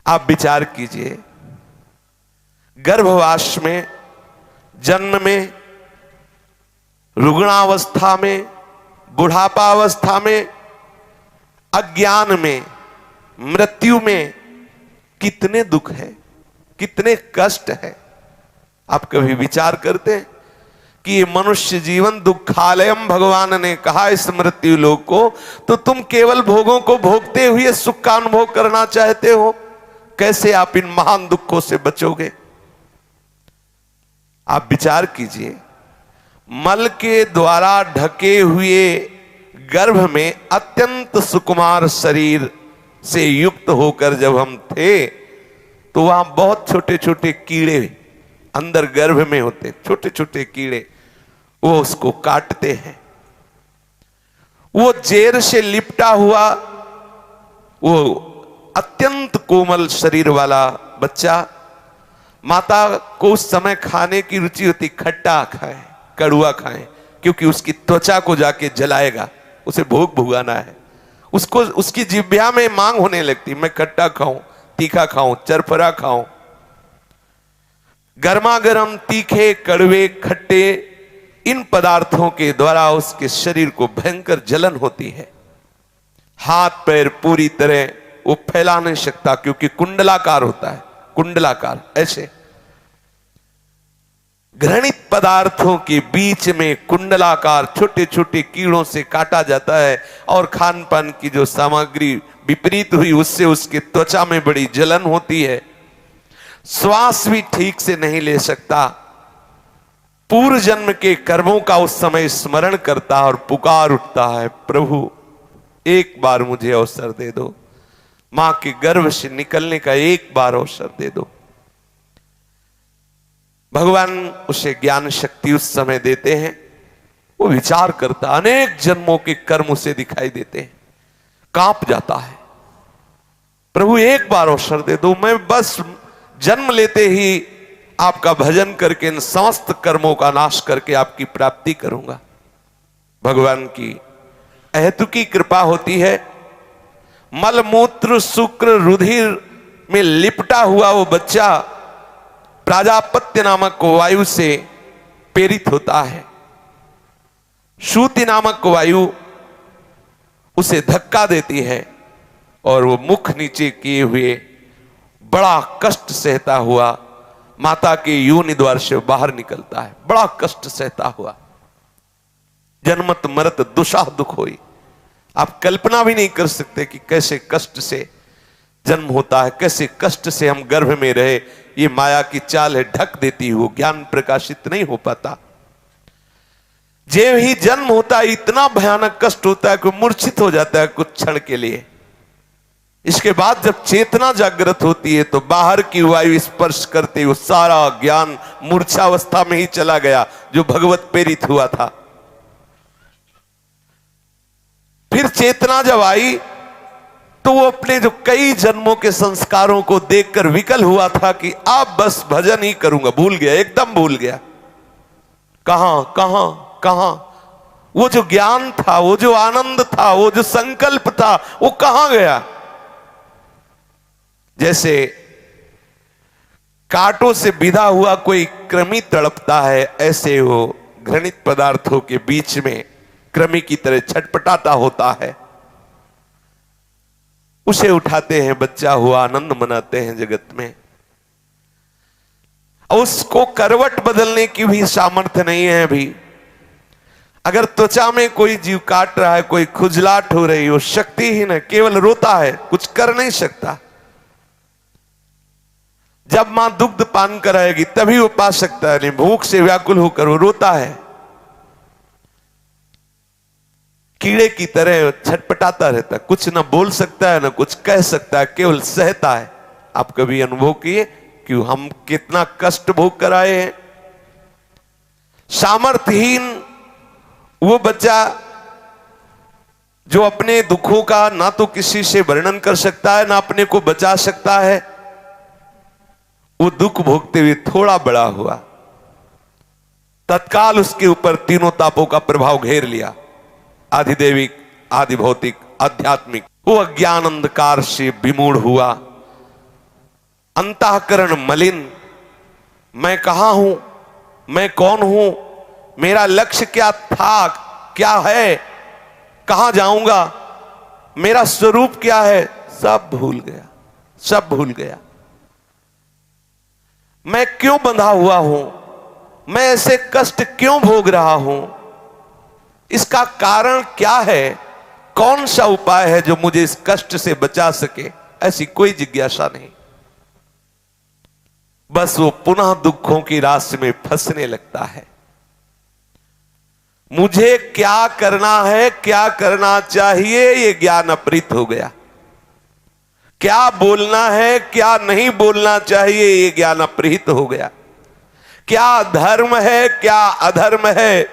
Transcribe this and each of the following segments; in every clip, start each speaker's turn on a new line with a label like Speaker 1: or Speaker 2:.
Speaker 1: आप विचार कीजिए, गर्भवास में, जन्म में, रुग्णावस्था में, बुढ़ापावस्था में, अज्ञान में, मृत्यु में कितने दुख है, कितने कष्ट है। आप कभी विचार करते हैं कि ये मनुष्य जीवन दुखालयम भगवान ने कहा इस मृत्यु लोक को, तो तुम केवल भोगों को भोगते हुए सुख का अनुभव करना चाहते हो, कैसे आप इन महान दुखों से बचोगे। आप विचार कीजिए, मल के द्वारा ढके हुए गर्भ में अत्यंत सुकुमार शरीर से युक्त होकर जब हम थे, तो वहां बहुत छोटे छोटे कीड़े अंदर गर्भ में होते, छोटे छोटे कीड़े, वो उसको काटते हैं। वो जेर से लिपटा हुआ वो अत्यंत कोमल शरीर वाला बच्चा, माता को उस समय खाने की रुचि होती, खट्टा खाए, कड़ुआ खाए, क्योंकि उसकी त्वचा को जाके जलाएगा, उसे भोग भुगाना है। उसको उसकी जिह्वा में मांग होने लगती, मैं खट्टा खाऊं, तीखा खाऊं, चरफरा खाऊं। गर्मा गर्म, तीखे, कड़वे, खट्टे, इन पदार्थों के द्वारा उसके शरीर को भयंकर जलन होती है। हाथ पैर पूरी तरह वो फैला नहीं सकता, क्योंकि कुंडलाकार होता है, कुंडलाकार। ऐसे घृणित पदार्थों के बीच में कुंडलाकार छोटे छोटे कीड़ों से काटा जाता है, और खान पान की जो सामग्री विपरीत हुई उससे उसके त्वचा में बड़ी जलन होती है। श्वास भी ठीक से नहीं ले सकता। पूर्व जन्म के कर्मों का उस समय स्मरण करता और पुकार उठता है, प्रभु एक बार मुझे अवसर दे दो, मां के गर्भ से निकलने का एक बार अवसर दे दो। भगवान उसे ज्ञान शक्ति उस समय देते हैं। वो विचार करता, अनेक जन्मों के कर्म उसे दिखाई देते हैं, कांप जाता है, प्रभु एक बार अवसर दे दो, मैं बस जन्म लेते ही आपका भजन करके इन समस्त कर्मों का नाश करके आपकी प्राप्ति करूंगा। भगवान की अहेतुकी कृपा होती है। मल मूत्र शुक्र रुधिर में लिपटा हुआ वो बच्चा प्राजापत्य नामक वायु से प्रेरित होता है। श्रुति नामक वायु उसे धक्का देती है और वो मुख नीचे किए हुए बड़ा कष्ट सहता हुआ माता के योनि द्वार से बाहर निकलता है, बड़ा कष्ट सहता हुआ। जन्मत मरत दुशाह दुख होई। आप कल्पना भी नहीं कर सकते कि कैसे कष्ट से जन्म होता है, कैसे कष्ट से हम गर्भ में रहे। ये माया की चाल है, ढक देती है, वो ज्ञान प्रकाशित नहीं हो पाता। जब ही जन्म होता है इतना भयानक कष्ट होता है कि मूर्छित हो जाता है कुछ क्षण के लिए। इसके बाद जब चेतना जागृत होती है तो बाहर की वायु स्पर्श करते हुए सारा ज्ञान मूर्छावस्था में ही चला गया जो भगवत प्रेरित हुआ था। फिर चेतना जब आई तो वो अपने जो कई जन्मों के संस्कारों को देखकर विकल हुआ था कि अब बस भजन ही करूंगा। भूल गया, एकदम भूल गया। कहां कहां कहां वो जो ज्ञान था, वो जो आनंद था, वो जो संकल्प था, वो कहां गया। जैसे कांटों से बिधा हुआ कोई कृमि तड़पता है, ऐसे वो घृणित पदार्थों के बीच में कृमि की तरह छटपटाता होता है। उसे उठाते हैं, बच्चा हुआ, आनंद मनाते हैं जगत में। उसको करवट बदलने की भी सामर्थ्य नहीं है अभी। अगर त्वचा में कोई जीव काट रहा है, कोई खुजलाहट हो रही, वो शक्तिहीन है, केवल रोता है, कुछ कर नहीं सकता। जब मां दुग्ध पान कराएगी तभी वो पा सकता है, नहीं भूख से व्याकुल होकर वो रोता है। कीड़े की तरह छटपटाता रहता है, कुछ ना बोल सकता है ना कुछ कह सकता है, केवल सहता है। आप कभी अनुभव किए कि हम कितना कष्ट भोग कर आए हैं। सामर्थ्यहीन वो बच्चा जो अपने दुखों का ना तो किसी से वर्णन कर सकता है ना अपने को बचा सकता है, वो दुख भोगते हुए थोड़ा बड़ा हुआ, तत्काल उसके ऊपर तीनों तापों का प्रभाव घेर लिया, आधिदैविक, आधि भौतिक, आध्यात्मिक। वो अज्ञान अंधकार से विमूढ़ हुआ, अंतःकरण मलिन, मैं कहां हूं, मैं कौन हूं, मेरा लक्ष्य क्या था, क्या है, कहां जाऊंगा, मेरा स्वरूप क्या है, सब भूल गया, सब भूल गया। मैं क्यों बंधा हुआ हूं, मैं ऐसे कष्ट क्यों भोग रहा हूं, इसका कारण क्या है, कौन सा उपाय है जो मुझे इस कष्ट से बचा सके, ऐसी कोई जिज्ञासा नहीं। बस वो पुनः दुखों की राशि में फंसने लगता है। मुझे क्या करना है, क्या करना चाहिए, ये ज्ञान अपहृत हो गया। क्या बोलना है, क्या नहीं बोलना चाहिए, ये ज्ञान अपहृत हो गया। क्या धर्म है, क्या अधर्म है,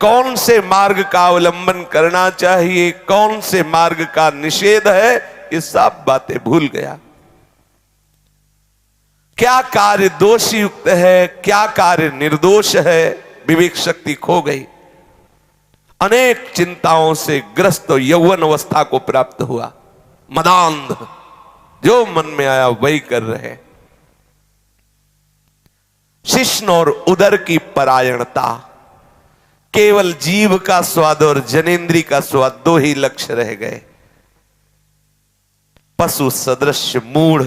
Speaker 1: कौन से मार्ग का अवलंबन करना चाहिए, कौन से मार्ग का निषेध है, ये सब बातें भूल गया। क्या कार्य दोष युक्त है, क्या कार्य निर्दोष है, विवेक शक्ति खो गई। अनेक चिंताओं से ग्रस्त यौवन अवस्था को प्राप्त हुआ। मदांध, जो मन में आया वही कर रहे। शिश्न और उदर की परायणता, केवल जीव का स्वाद और जनेन्द्री का स्वाद, दो ही लक्ष्य रह गए। पशु सदृश मूढ़,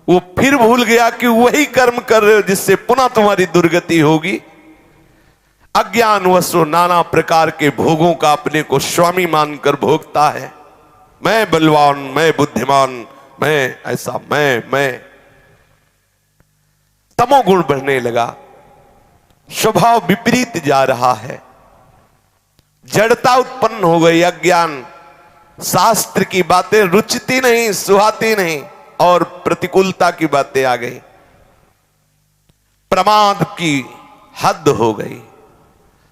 Speaker 1: वो फिर भूल गया कि वही कर्म कर रहे हो जिससे पुनः तुम्हारी दुर्गति होगी। अज्ञानवश नाना प्रकार के भोगों का अपने को स्वामी मानकर भोगता है। मैं बलवान, मैं बुद्धिमान, मैं ऐसा, मैं तमोगुण बढ़ने लगा, स्वभाव विपरीत जा रहा है, जड़ता उत्पन्न हो गई। अज्ञान, शास्त्र की बातें रुचती नहीं, सुहाती नहीं, और प्रतिकूलता की बातें आ गई। प्रमाद की हद हो गई।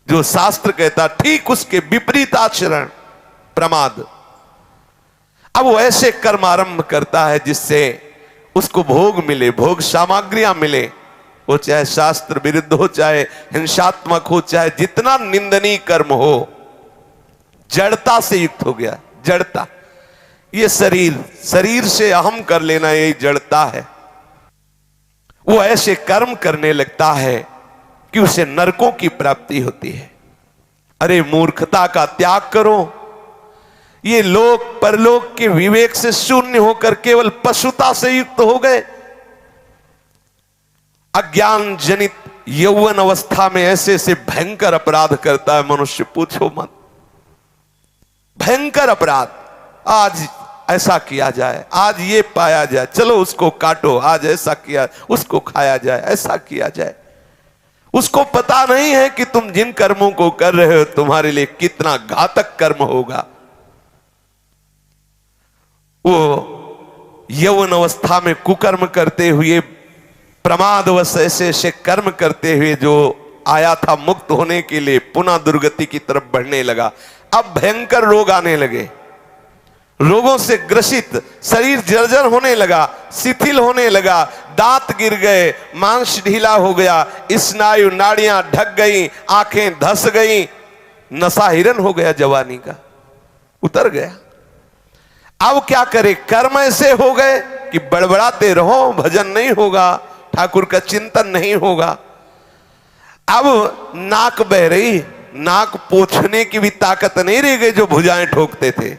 Speaker 1: जो शास्त्र कहता ठीक उसके विपरीत आचरण, प्रमाद। अब वो ऐसे कर्म आरंभ करता है जिससे उसको भोग मिले, भोग सामग्रियां मिले, वो चाहे शास्त्र विरुद्ध हो, चाहे हिंसात्मक हो, चाहे जितना निंदनीय कर्म हो। जड़ता से युक्त हो गया, जड़ता। ये शरीर से अहम कर लेना, यही जड़ता है। वो ऐसे कर्म करने लगता है कि उसे नरकों की प्राप्ति होती है। अरे मूर्खता का त्याग करो। ये लोक परलोक के विवेक से शून्य होकर केवल पशुता से युक्त हो गए। अज्ञान जनित यौवन अवस्था में ऐसे ऐसे भयंकर अपराध करता है मनुष्य, पूछो मत। भयंकर अपराध, आज ऐसा किया जाए, आज ये पाया जाए, चलो उसको काटो, आज ऐसा किया, उसको खाया जाए, ऐसा किया जाए। उसको पता नहीं है कि तुम जिन कर्मों को कर रहे हो तुम्हारे लिए कितना घातक कर्म होगा। वो यौवन अवस्था में कुकर्म करते हुए, प्रमादवश ऐसे ऐसे कर्म करते हुए जो आया था मुक्त होने के लिए, पुनः दुर्गति की तरफ बढ़ने लगा। अब भयंकर रोग आने लगे, रोगों से ग्रसित शरीर जर्जर होने लगा, शिथिल होने लगा, दांत गिर गए, मांस ढीला हो गया, स्नायु नाड़ियां ढक गई, आंखें धस गई, नशा हिरन हो गया, जवानी का उतर गया। अब क्या करे, कर्म ऐसे हो गए कि बड़बड़ाते रहो, भजन नहीं होगा, ठाकुर का चिंतन नहीं होगा। अब नाक बह रही, नाक पोंछने की भी ताकत नहीं रह गई जो भुजाएं ठोकते थे।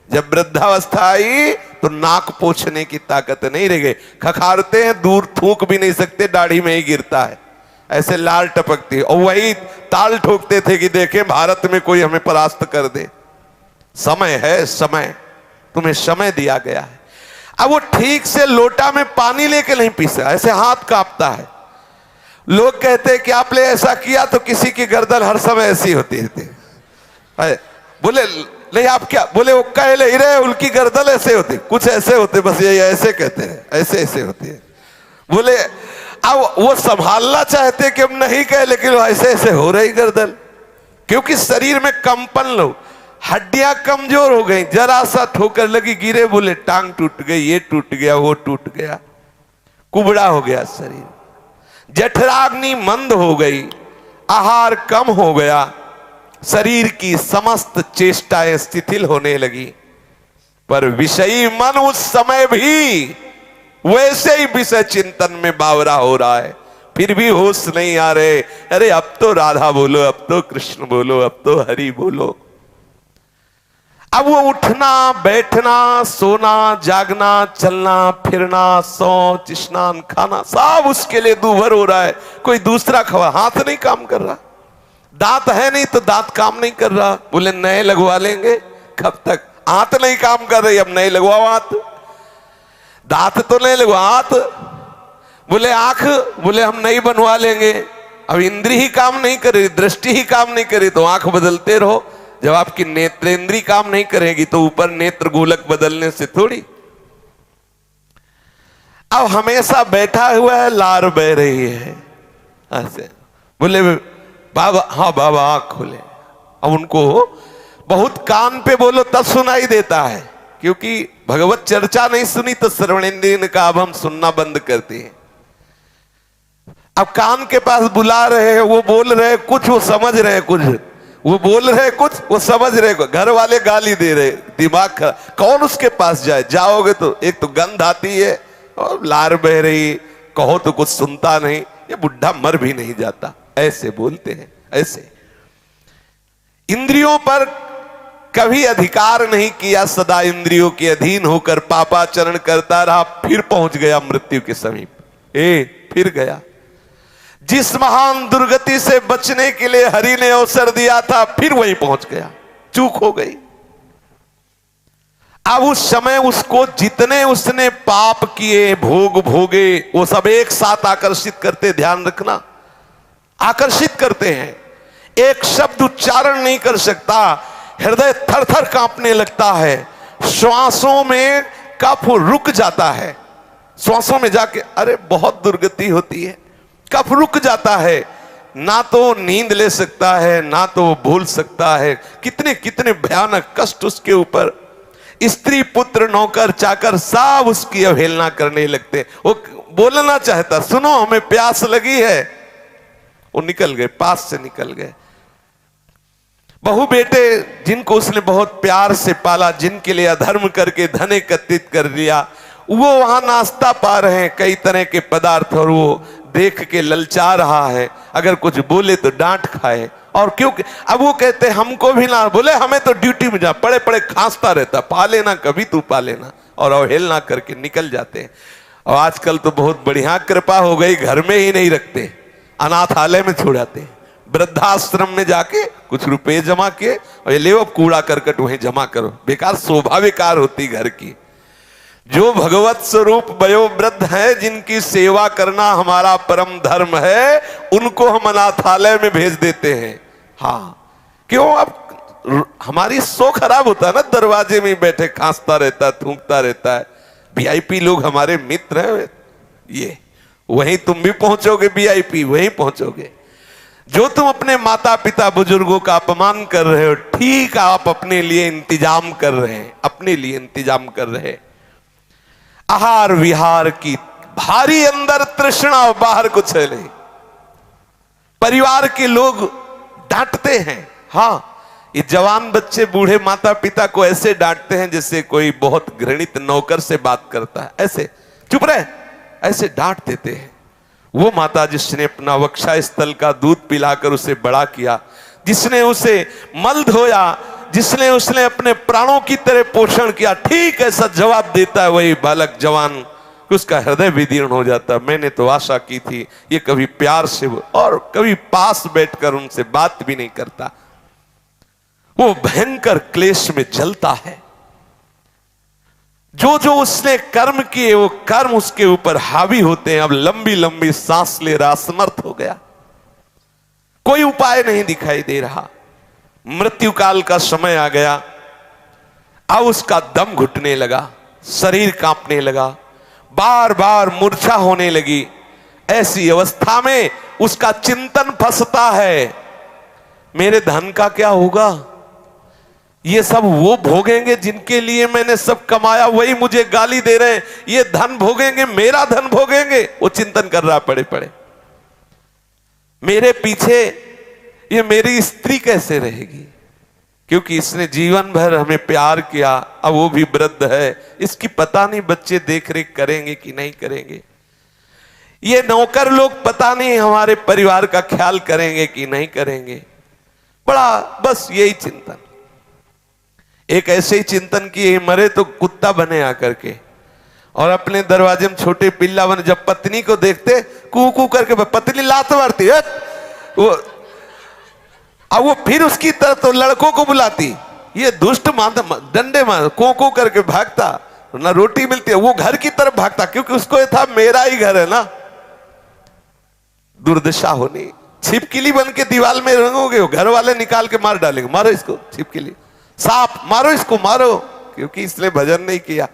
Speaker 1: जब वृद्धावस्था आई तो नाक पोंछने की ताकत नहीं रह गई। खखारते हैं, दूर थूक भी नहीं सकते, दाढ़ी में ही गिरता है, ऐसे लाल टपकती है। और वही ताल ठोकते थे कि देखें भारत में कोई हमें परास्त कर दे। समय है, समय, तुम्हें समय दिया गया है। अब वो ठीक से लोटा में पानी लेके नहीं पी सकता, ऐसे हाथ कांपता है। लोग कहते हैं कि आपने ऐसा किया तो किसी की गर्दन हर समय ऐसी होती है। बोले नहीं, आप क्या बोले, वो कह ले रहे उनकी गर्दन ऐसे होती, कुछ ऐसे होते, बस ये ऐसे कहते हैं, ऐसे ऐसे होती है। बोले अब वो संभालना चाहते कि हम नहीं कहे, लेकिन ऐसे ऐसे हो रही गर्दन, क्योंकि शरीर में कंपन लो, हड्डियां कमजोर हो गई, जरा सा ठोकर लगी, गिरे, बोले टांग टूट गई, ये टूट गया, वो टूट गया, कुबड़ा हो गया शरीर। जठराग्नि मंद हो गई, आहार कम हो गया, शरीर की समस्त चेष्टाएं शिथिल होने लगी। पर विषयी मन उस समय भी वैसे ही विषय चिंतन में बावरा हो रहा है, फिर भी होश नहीं आ रहे। अरे अब तो राधा बोलो, अब तो कृष्ण बोलो, अब तो हरि बोलो। अब वो उठना बैठना सोना जागना चलना फिरना शौच स्नान खाना सब उसके लिए दूभर हो रहा है। कोई दूसरा खबर, हाथ नहीं काम कर रहा, दांत है नहीं तो दांत काम नहीं कर रहा, बोले नए लगवा लेंगे। कब तक? हाथ नहीं काम कर रही, अब नए लगवाओ हाथ। दांत तो नहीं लगवा, हाथ। बोले आंख, बोले हम नहीं बनवा लेंगे। अब इंद्री ही काम नहीं करे, दृष्टि ही काम नहीं करे तो आंख बदलते रहो। जब आपकी नेत्रेंद्री काम नहीं करेगी तो ऊपर नेत्र गोलक बदलने से थोड़ी। अब हमेशा बैठा हुआ है, लार बह रही है ऐसे। बोले बाबा, हाँ बाबा आंख खोले। अब उनको बहुत कान पे बोलो तब सुनाई देता है, क्योंकि भगवत चर्चा नहीं सुनी तो श्रवणेंद्रिय ने कहा अब हम सुनना बंद करते हैं। अब कान के पास बुला रहे हैं, वो बोल रहे हैं कुछ, वो समझ रहे हैं कुछ, वो बोल रहे कुछ, वो समझ रहे। घर वाले गाली दे रहे, दिमाग खराब। कौन उसके पास जाए? जाओगे तो एक तो गंध आती है और लार बह रही, कहो तो कुछ सुनता नहीं, ये बुढ़ा मर भी नहीं जाता। ऐसे बोलते हैं। ऐसे इंद्रियों पर कभी अधिकार नहीं किया, सदा इंद्रियों के अधीन होकर पापाचरण करता रहा, फिर पहुंच गया मृत्यु के समीप। फिर गया। जिस महान दुर्गति से बचने के लिए हरि ने अवसर दिया था, फिर वहीं पहुंच गया। चूक हो गई। अब उस समय उसको जितने उसने पाप किए, भोग भोगे, वो सब एक साथ आकर्षित करते, ध्यान रखना, आकर्षित करते हैं। एक शब्द उच्चारण नहीं कर सकता, हृदय थर थर कांपने लगता है, श्वासों में कफ रुक जाता है, श्वासों में जाके अरे बहुत दुर्गति होती है, कफ रुक जाता है, ना तो नींद ले सकता है ना तो भूल सकता है। कितने कितने भयानक कष्ट उसके ऊपर। स्त्री पुत्र नौकर चाकर सब उसकी अवहेलना करने लगते। वो बोलना चाहता, सुनो हमें प्यास लगी है, वो निकल गए, पास से निकल गए। बहु बेटे जिनको उसने बहुत प्यार से पाला, जिनके लिए अधर्म करके धन एकत्रित कर लिया, वो वहां नाश्ता पा रहे हैं कई तरह के पदार्थ, और वो देख के ललचा रहा है। अगर कुछ बोले तो डांट खाए। और क्योंकि अब वो कहते हमको भी ना, बोले हमें तो ड्यूटी में जा, पड़े पड़े खांसता रहता, पा लेना कभी तू पा लेना, और अवहेलना करके निकल जाते हैं। और आजकल तो बहुत बढ़िया कृपा हो गई, घर में ही नहीं रखते, अनाथालय में छोड़ाते हैं, वृद्धाश्रम में जाके कुछ रुपए जमा किए और ये ले अब कूड़ा करकट वहीं जमा करो। बेकार शोभा बेकार होती घर की। जो भगवत स्वरूप वयोवृद्ध हैं, जिनकी सेवा करना हमारा परम धर्म है, उनको हम अनाथालय में भेज देते हैं। हाँ, क्यों? अब हमारी सो खराब होता है ना, दरवाजे में बैठे खांसता रहता है, थूकता रहता है। वीआईपी लोग हमारे मित्र हैं, ये वहीं तुम भी पहुंचोगे, वीआईपी वहीं पहुंचोगे। जो तुम अपने माता पिता बुजुर्गों का अपमान कर रहे हो, ठीक आप अपने लिए इंतजाम कर रहे हैं, अपने लिए इंतजाम कर रहे हैं। आहार विहार की भारी अंदर तृष्णा और बाहर कुछ है नहीं। परिवार के लोग डांटते हैं। हाँ, ये जवान बच्चे बूढ़े माता पिता को ऐसे डांटते हैं जैसे कोई बहुत घृणित नौकर से बात करता है। ऐसे चुप रहे, ऐसे डांट देते हैं। वो माता जिसने अपना वक्षा स्थल का दूध पिलाकर उसे बड़ा किया, जिसने उसे मल धोया, जिसने उसने अपने प्राणों की तरह पोषण किया, ठीक ऐसा जवाब देता है वही बालक जवान, उसका हृदय विदीर्ण हो जाता। मैंने तो आशा की थी ये कभी प्यार से और कभी पास बैठकर उनसे बात भी नहीं करता। वो भयंकर क्लेश में जलता है। जो जो उसने कर्म किए वो कर्म उसके ऊपर हावी होते हैं। अब लंबी लंबी सांस ले रहा, असमर्थ हो गया, कोई उपाय नहीं दिखाई दे रहा। मृत्यु काल का समय आ गया। अब उसका दम घुटने लगा, शरीर कांपने लगा, बार बार मूर्छा होने लगी। ऐसी अवस्था में उसका चिंतन फंसता है, मेरे धन का क्या होगा? ये सब वो भोगेंगे जिनके लिए मैंने सब कमाया, वही मुझे गाली दे रहे हैं। ये धन भोगेंगे, मेरा धन भोगेंगे। वो चिंतन कर रहा पड़े पड़े, मेरे पीछे ये मेरी स्त्री कैसे रहेगी? क्योंकि इसने जीवन भर हमें प्यार किया, अब वो भी वृद्ध है, इसकी पता नहीं बच्चे देख रेख करेंगे कि नहीं करेंगे। ये नौकर लोग पता नहीं हमारे परिवार का ख्याल करेंगे कि नहीं करेंगे। बड़ा बस यही चिंतन, एक ऐसे ही चिंतन कि मरे तो कुत्ता बने आकर के, और अपने दरवाजे में छोटे पिल्ला बने, जब पत्नी को देखते कू कू करके पत्नी लात मारती है वो, अब वो फिर उसकी तरफ तो लड़कों को बुलाती, ये दुष्ट डंडे मार को करके भागता, ना रोटी मिलती है, वो घर की तरफ भागता, क्योंकि उसको ये था मेरा ही घर है ना। दुर्दशा होनी, छिपकली बन के दीवार में रंगोगे, घर वाले निकाल के मार डालेंगे, मारो इसको छिपकली, सांप मारो इसको मारो, क्योंकि इसने भजन नहीं किया,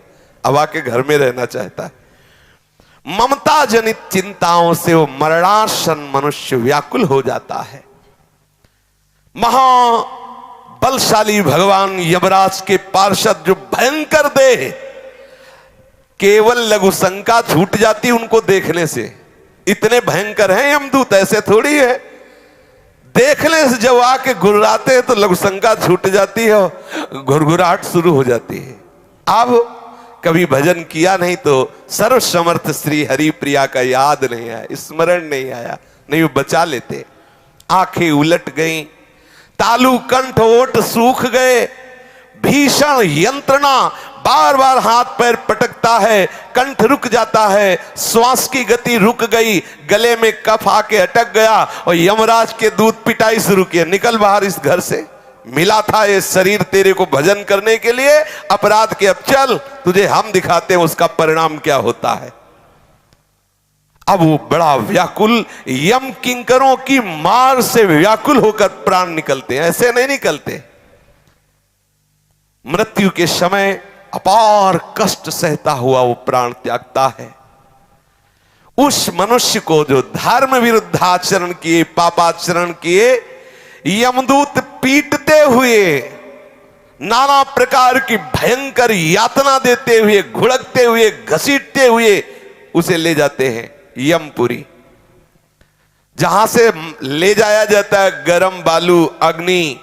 Speaker 1: अब आके घर में रहना चाहता है। ममता जनित चिंताओं से वो मरणासन मनुष्य व्याकुल हो जाता है। महाबलशाली भगवान यमराज के पार्षद जो भयंकर देह, केवल लघु शंका छूट जाती उनको देखने से, इतने भयंकर हैं यमदूत, ऐसे थोड़ी है, देखने से जब आके घुर्राते हैं तो लघु शंका छूट जाती है, घुरघुराहट शुरू हो जाती है। अब कभी भजन किया नहीं तो सर्व समर्थ श्री हरि प्रिया का याद नहीं आया, स्मरण नहीं आया, नहीं वो बचा लेते। आंखें उलट गईं, तालू कंठ ओट सूख गए, भीषण यंत्रणा, बार बार हाथ पैर पटकता है, कंठ रुक जाता है, श्वास की गति रुक गई, गले में कफ आके अटक गया, और यमराज के दूत पिटाई शुरू किए, निकल बाहर इस घर से, मिला था ये शरीर तेरे को भजन करने के लिए, अपराध के, अब चल तुझे हम दिखाते हैं उसका परिणाम क्या होता है। अब वो बड़ा व्याकुल, यम किंकरों की मार से व्याकुल होकर प्राण निकलते हैं, ऐसे नहीं निकलते। मृत्यु के समय अपार कष्ट सहता हुआ वो प्राण त्यागता है। उस मनुष्य को जो धर्म विरुद्ध आचरण किए, पापाचरण किए, यमदूत पीटते हुए, नाना प्रकार की भयंकर यातना देते हुए, घुड़कते हुए, घसीटते हुए उसे ले जाते हैं यमपुरी, जहां से ले जाया जाता है गरम बालू, अग्नि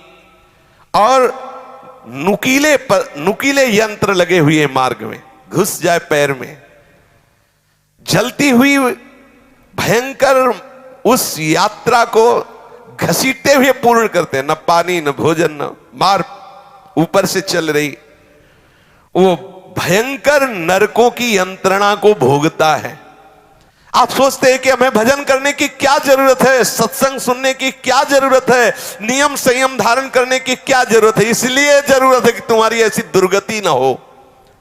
Speaker 1: और नुकीले यंत्र लगे हुए मार्ग में, घुस जाए पैर में, जलती हुई भयंकर उस यात्रा को घसीटते हुए पूर्ण करते हैं, न पानी न भोजन न मार, ऊपर से चल रही वो भयंकर नरकों की यंत्रणा को भोगता है। आप सोचते हैं कि हमें भजन करने की क्या जरूरत है, सत्संग सुनने की क्या जरूरत है, नियम संयम धारण करने की क्या जरूरत है, इसलिए जरूरत है कि तुम्हारी ऐसी दुर्गति ना हो।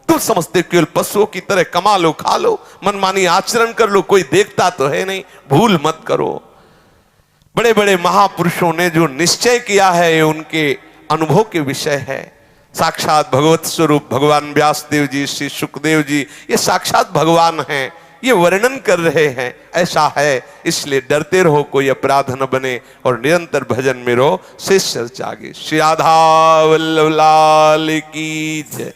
Speaker 1: तुम समझते केवल पशुओं की तरह कमा लो, खा लो, मनमानी आचरण कर लो, कोई देखता तो है नहीं, भूल मत करो। बड़े बड़े महापुरुषों ने जो निश्चय किया है ये उनके अनुभव के विषय है। साक्षात भगवत स्वरूप भगवान व्यासदेव जी, श्री सुखदेव जी, ये साक्षात भगवान हैं, ये वर्णन कर रहे हैं। ऐसा है, इसलिए डरते रहो, कोई अपराध न बने और निरंतर भजन में रहो। शेष चर्चा आगे। श्री राधा वल्लभ लाल की जय।